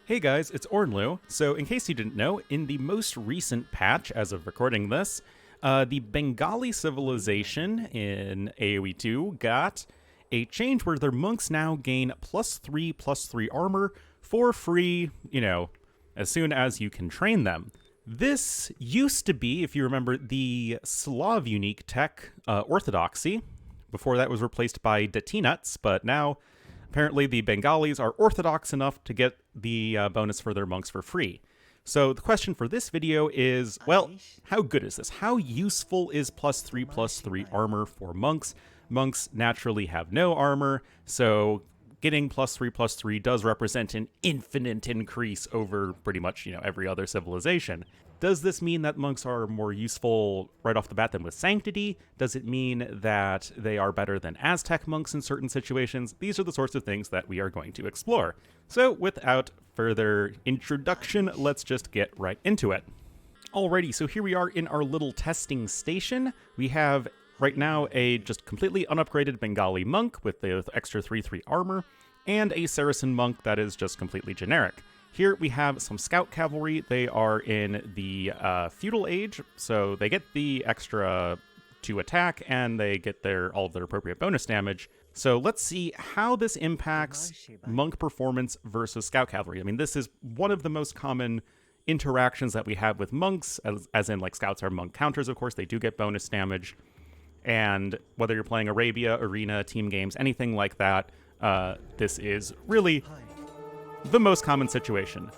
Hey guys, it's Ornlu. So in case you didn't know, in the most recent patch, as of recording this, the Bengali civilization in AoE2 got a change where their monks now gain +3/+3 armor for free, as soon as you can train them. This used to be, if you remember, the Slav unique tech, Orthodoxy. Before that was replaced by Datinuts, but now apparently the Bengalis are orthodox enough to get the bonus for their monks for free. So the question for this video is, well, how good is this? How useful is +3/+3 armor for monks? Monks naturally have no armor, so getting +3/+3 does represent an infinite increase over pretty much, every other civilization. Does this mean that monks are more useful right off the bat than with Sanctity? Does it mean that they are better than Aztec monks in certain situations? These are the sorts of things that we are going to explore. So without further introduction, let's just get right into it. Alrighty, so here we are in our little testing station. We have right now a just completely unupgraded Bengali monk with the extra 3/3 armor, and a Saracen monk that is just completely generic. Here we have some scout cavalry. They are in the feudal age, so they get the extra 2 attack, and they get all of their appropriate bonus damage. So let's see how this impacts monk performance versus scout cavalry. I mean, this is one of the most common interactions that we have with monks, as in, like, scouts are monk counters, of course. They do get bonus damage. And whether you're playing Arabia, Arena, team games, anything like that, this is really the most common situation.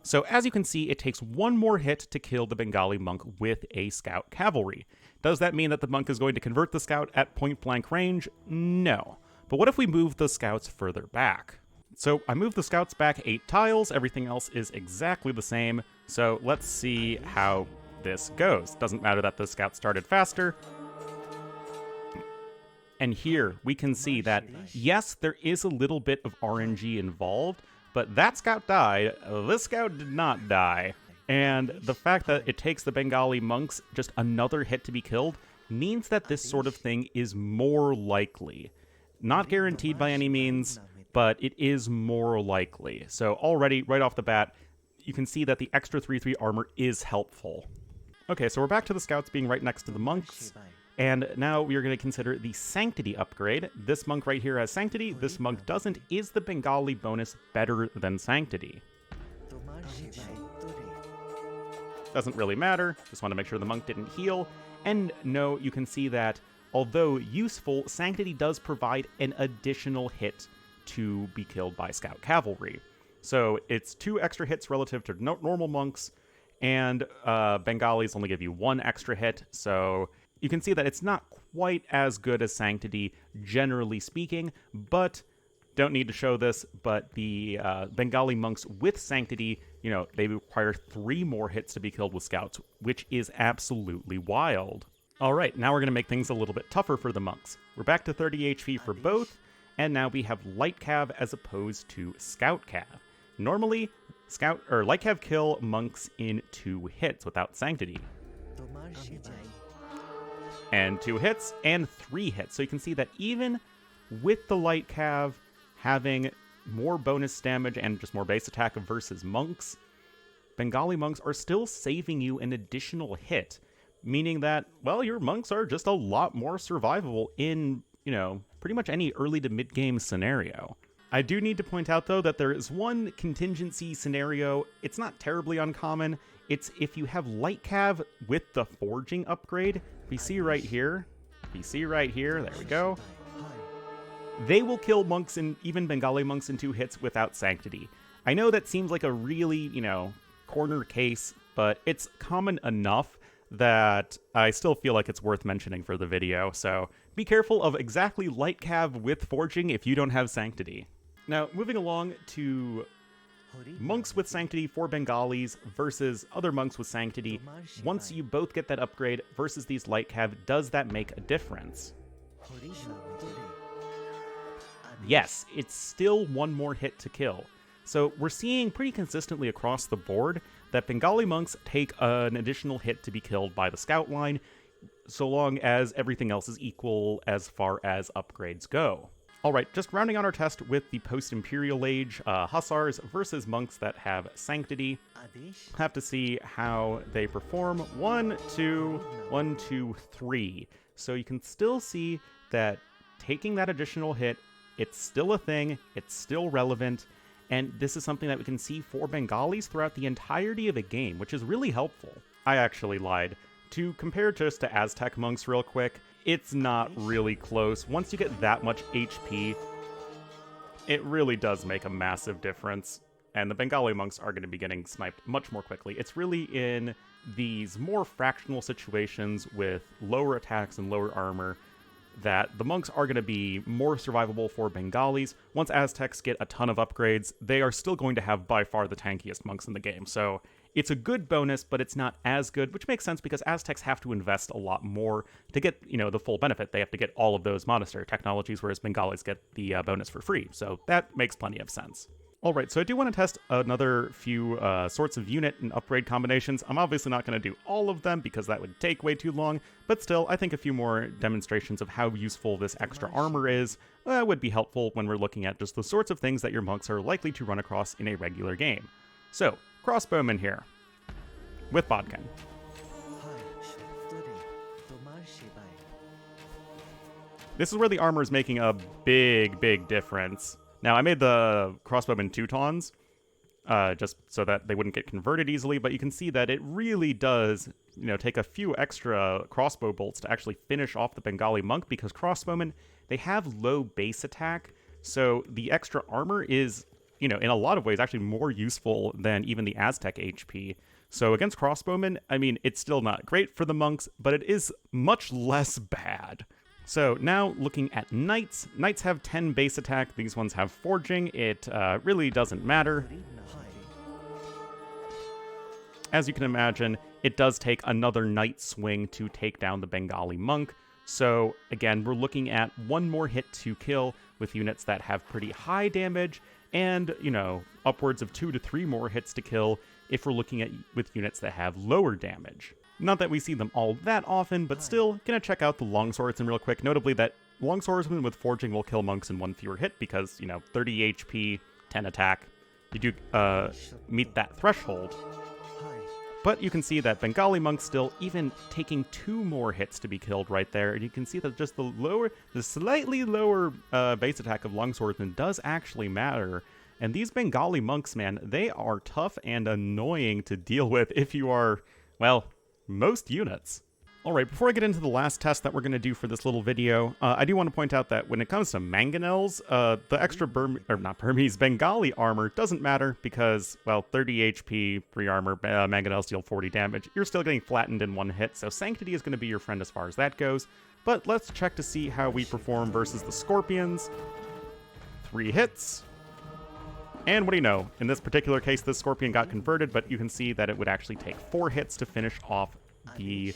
So as you can see, it takes one more hit to kill the Bengali monk with a scout cavalry. Does that mean that the monk is going to convert the scout at point blank range? No. But what if we move the scouts further back? So I moved the scouts back 8 tiles, everything else is exactly the same. So let's see how this goes. Doesn't matter that the scout started faster. And here we can see that, yes, there is a little bit of RNG involved, but that scout died, this scout did not die. And the fact that it takes the Bengali monks just another hit to be killed means that this sort of thing is more likely. Not guaranteed by any means, but it is more likely. So already, right off the bat, you can see that the extra 3/3 armor is helpful. Okay, so we're back to the scouts being right next to the monks. And now we are going to consider the Sanctity upgrade. This monk right here has Sanctity, this monk doesn't. Is the Bengali bonus better than Sanctity? Doesn't really matter, just want to make sure the monk didn't heal. And no, you can see that, although useful, Sanctity does provide an additional hit to be killed by Scout Cavalry. So it's 2 extra hits relative to normal monks, and Bengalis only give you 1 extra hit, so you can see that it's not quite as good as Sanctity, generally speaking, but don't need to show this, but the Bengali monks with Sanctity, they require 3 more hits to be killed with scouts, which is absolutely wild. Alright, now we're going to make things a little bit tougher for the monks. We're back to 30 HP for both, and now we have Light Cav as opposed to Scout Cav. Normally, Light Cav kill monks in 2 hits without Sanctity. And 2 hits, and 3 hits. So you can see that even with the Light Cav having more bonus damage and just more base attack versus monks, Bengali monks are still saving you an additional hit, meaning that, well, your monks are just a lot more survivable in, pretty much any early to mid-game scenario. I do need to point out, though, that there is one contingency scenario. It's not terribly uncommon. It's if you have Light Cav with the Forging upgrade. We see right here, there we go. They will kill monks, and even Bengali monks, in 2 hits without Sanctity. I know that seems like a really, corner case, but it's common enough that I still feel like it's worth mentioning for the video, so be careful of exactly Light Cav with Forging if you don't have Sanctity. Now, moving along to monks with Sanctity for Bengalis versus other monks with Sanctity. Once you both get that upgrade versus these Light Cav, does that make a difference? Yes, it's still 1 more hit to kill. So we're seeing pretty consistently across the board that Bengali monks take an additional hit to be killed by the scout line, so long as everything else is equal as far as upgrades go. Alright, just rounding out our test with the post-Imperial Age Hussars versus monks that have Sanctity. Have to see how they perform. 1, 2, 1, 2, 3. So you can still see that taking that additional hit, it's still a thing, it's still relevant, and this is something that we can see for Bengalis throughout the entirety of a game, which is really helpful. I actually lied. To compare just to Aztec monks real quick, it's not really close. Once you get that much HP, it really does make a massive difference, and the Bengali monks are going to be getting sniped much more quickly. It's really in these more fractional situations with lower attacks and lower armor that the monks are going to be more survivable for Bengalis. Once Aztecs get a ton of upgrades, they are still going to have by far the tankiest monks in the game, so it's a good bonus, but it's not as good, which makes sense because Aztecs have to invest a lot more to get, the full benefit. They have to get all of those monastery technologies, whereas Bengalis get the bonus for free, so that makes plenty of sense. Alright, so I do want to test another few sorts of unit and upgrade combinations. I'm obviously not going to do all of them because that would take way too long, but still, I think a few more demonstrations of how useful this extra armor is would be helpful when we're looking at just the sorts of things that your monks are likely to run across in a regular game. So, crossbowman here, with Bodkin. This is where the armor is making a big difference. Now, I made the crossbowmen Teutons, just so that they wouldn't get converted easily, but you can see that it really does, take a few extra crossbow bolts to actually finish off the Bengali monk, because crossbowmen, they have low base attack, so the extra armor is, in a lot of ways, actually more useful than even the Aztec HP. So against crossbowmen, I mean, it's still not great for the monks, but it is much less bad. So now looking at knights. Knights have 10 base attack, these ones have forging. It really doesn't matter. As you can imagine, it does take another knight swing to take down the Bengali monk. So again, we're looking at one more hit to kill with units that have pretty high damage, and, upwards of 2 to 3 more hits to kill if we're looking at with units that have lower damage. Not that we see them all that often, but still, gonna check out the longswordsmen real quick. Notably that longswordsmen with forging will kill monks in 1 fewer hit because, 30 HP, 10 attack. You do meet that threshold. But you can see that Bengali monks still even taking 2 more hits to be killed right there, and you can see that just the slightly lower base attack of longswordsmen does actually matter. And these Bengali monks, man, they are tough and annoying to deal with if you are, well, most units. Alright, before I get into the last test that we're going to do for this little video, I do want to point out that when it comes to mangonels, the extra Bengali armor doesn't matter because, well, 30 HP, 3 armor, mangonels deal 40 damage. You're still getting flattened in 1 hit, so Sanctity is going to be your friend as far as that goes. But let's check to see how we perform versus the Scorpions. 3 hits. And what do you know? In this particular case, this Scorpion got converted, but you can see that it would actually take 4 hits to finish off the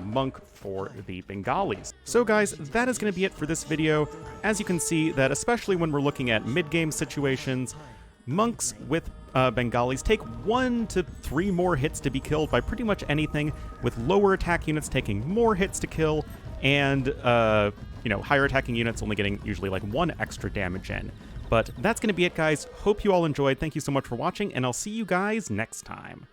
monk for the Bengalis. So guys, that is going to be it for this video. As you can see, that especially when we're looking at mid-game situations, monks with Bengalis take 1 to 3 more hits to be killed by pretty much anything, with lower attack units taking more hits to kill, and higher attacking units only getting usually like 1 extra damage in. But that's going to be it, guys. Hope you all enjoyed. Thank you so much for watching, and I'll see you guys next time.